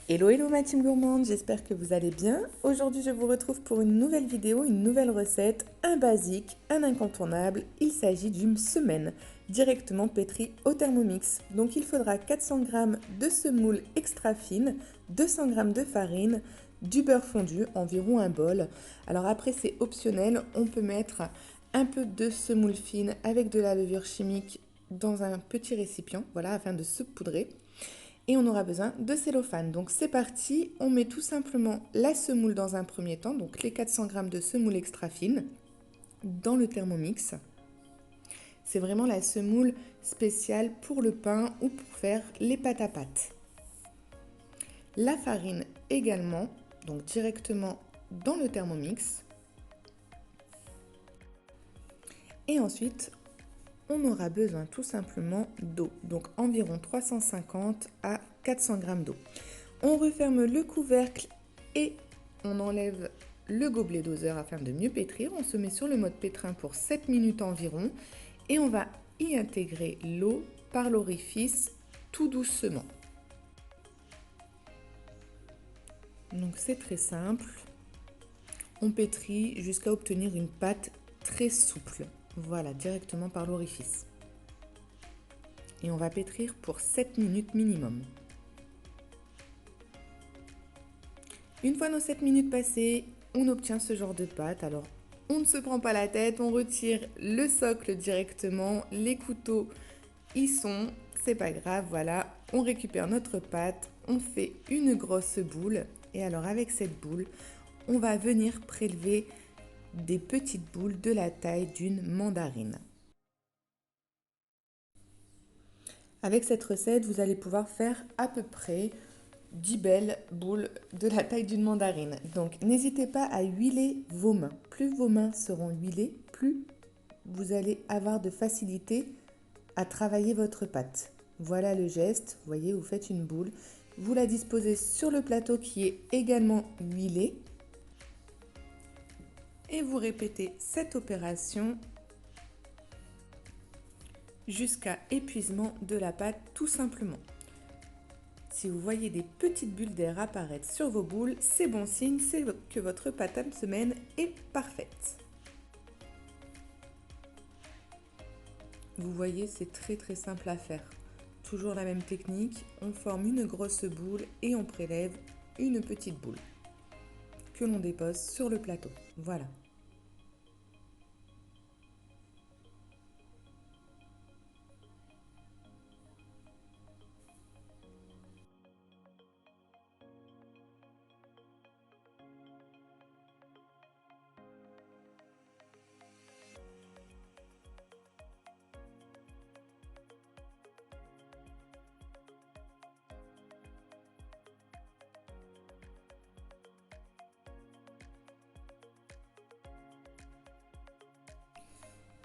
Hello hello ma team gourmande, j'espère que vous allez bien. Aujourd'hui je vous retrouve pour une nouvelle vidéo, une nouvelle recette, un basique, un incontournable. Il s'agit d'une semaine directement pétrie au Thermomix. Donc il faudra 400 g de semoule extra fine, 200 g de farine, du beurre fondu, environ un bol. Alors après c'est optionnel, on peut mettre un peu de semoule fine avec de la levure chimique dans un petit récipient, voilà, afin de saupoudrer. Et on aura besoin de cellophane. Donc c'est parti, on met tout simplement la semoule dans un premier temps, donc les 400 g de semoule extra fine, dans le Thermomix. C'est vraiment la semoule spéciale pour le pain ou pour faire les pâtes à pâtes. La farine également, donc directement dans le Thermomix. Et ensuite, on aura besoin tout simplement d'eau, donc environ 350 à 400 g d'eau. On referme le couvercle et on enlève le gobelet doseur afin de mieux pétrir. On se met sur le mode pétrin pour 7 minutes environ et on va y intégrer l'eau par l'orifice tout doucement. Donc c'est très simple. On pétrit jusqu'à obtenir une pâte très souple. Voilà, directement par l'orifice. Et on va pétrir pour 7 minutes minimum. Une fois nos 7 minutes passées, on obtient ce genre de pâte. Alors, on ne se prend pas la tête, on retire le socle directement, les couteaux y sont, c'est pas grave, voilà. On récupère notre pâte, on fait une grosse boule. Et alors, avec cette boule, on va venir prélever des petites boules de la taille d'une mandarine. Avec cette recette, vous allez pouvoir faire à peu près 10 belles boules de la taille d'une mandarine. Donc n'hésitez pas à huiler vos mains. Plus vos mains seront huilées, plus vous allez avoir de facilité à travailler votre pâte. Voilà le geste, vous voyez, vous faites une boule. Vous la disposez sur le plateau qui est également huilé. Et vous répétez cette opération jusqu'à épuisement de la pâte tout simplement. Si vous voyez des petites bulles d'air apparaître sur vos boules, c'est bon signe, c'est que votre pâte à semaine est parfaite. Vous voyez, c'est très simple à faire. Toujours la même technique, on forme une grosse boule et on prélève une petite boule que l'on dépose sur le plateau. Voilà.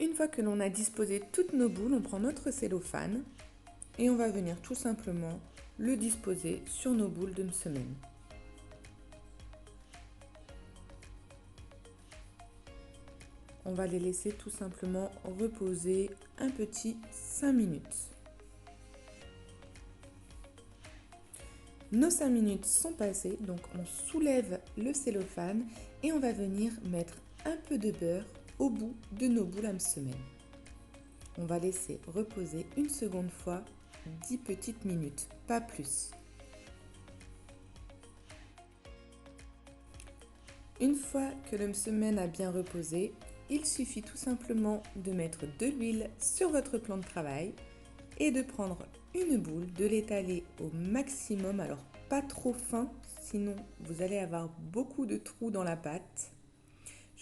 Une fois que l'on a disposé toutes nos boules, on prend notre cellophane et on va venir tout simplement le disposer sur nos boules de semaine. On va les laisser tout simplement reposer un petit 5 minutes. Nos 5 minutes sont passées, donc on soulève le cellophane et on va venir mettre un peu de beurre au bout de nos boules à semaine. On va laisser reposer une seconde fois 10 petites minutes, pas plus. Une fois que le semaine a bien reposé, il suffit tout simplement de mettre de l'huile sur votre plan de travail et de prendre une boule, de l'étaler au maximum, alors pas trop fin, sinon vous allez avoir beaucoup de trous dans la pâte.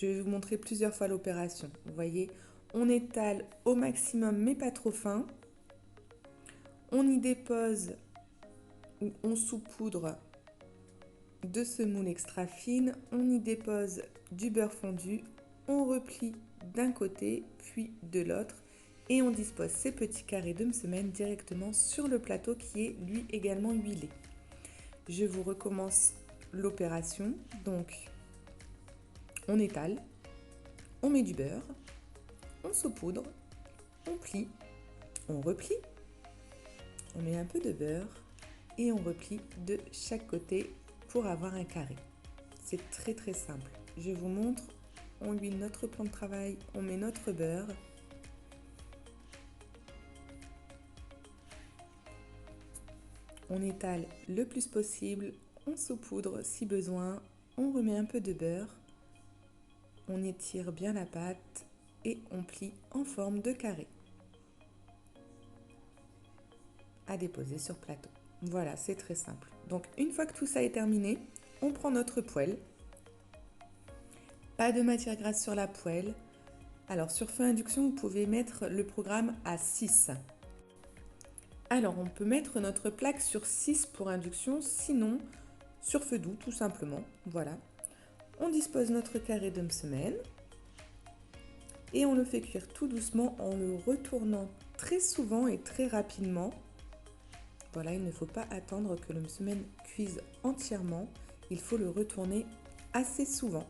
Je vais vous montrer plusieurs fois l'opération. Vous voyez, on étale au maximum mais pas trop fin. On y dépose ou on saupoudre de semoule extra fine, on y dépose du beurre fondu, on replie d'un côté puis de l'autre et on dispose ces petits carrés de semaine directement sur le plateau qui est lui également huilé. Je vous recommence l'opération. Donc on étale, on met du beurre, on saupoudre, on plie, on replie, on met un peu de beurre et on replie de chaque côté pour avoir un carré. C'est très très simple. Je vous montre, on huile notre plan de travail, on met notre beurre. On étale le plus possible, on saupoudre si besoin, on remet un peu de beurre, on étire bien la pâte et on plie en forme de carré. À déposer sur plateau. Voilà, c'est très simple. Donc une fois que tout ça est terminé, on prend notre poêle. Pas de matière grasse sur la poêle. Alors sur feu induction, vous pouvez mettre le programme à 6. Alors on peut mettre notre plaque sur 6 pour induction, sinon sur feu doux tout simplement. Voilà. On dispose notre carré de semaine et on le fait cuire tout doucement en le retournant très souvent et très rapidement. Voilà, il ne faut pas attendre que le semaine cuise entièrement, il faut le retourner assez souvent.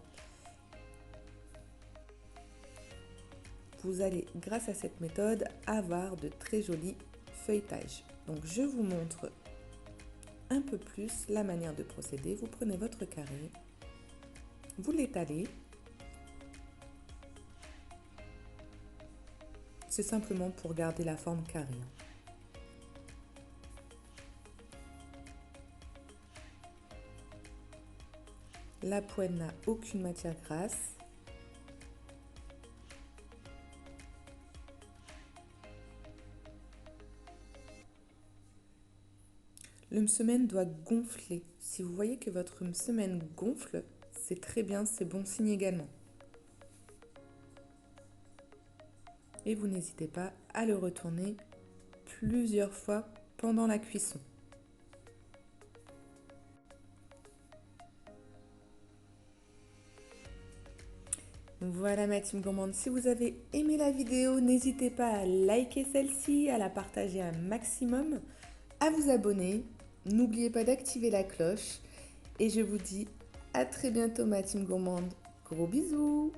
Vous allez, grâce à cette méthode, avoir de très jolis feuilletages. Donc je vous montre un peu plus la manière de procéder. Vous prenez votre carré, vous l'étalez. C'est simplement pour garder la forme carrée. La poêle n'a aucune matière grasse. Le semaine doit gonfler. Si vous voyez que votre semaine gonfle, c'est très bien, c'est bon signe également. Et vous n'hésitez pas à le retourner plusieurs fois pendant la cuisson. Voilà ma team gourmande, si vous avez aimé la vidéo, n'hésitez pas à liker celle-ci, à la partager un maximum, à vous abonner. N'oubliez pas d'activer la cloche et je vous dis à très bientôt ma team gourmande. Gros bisous!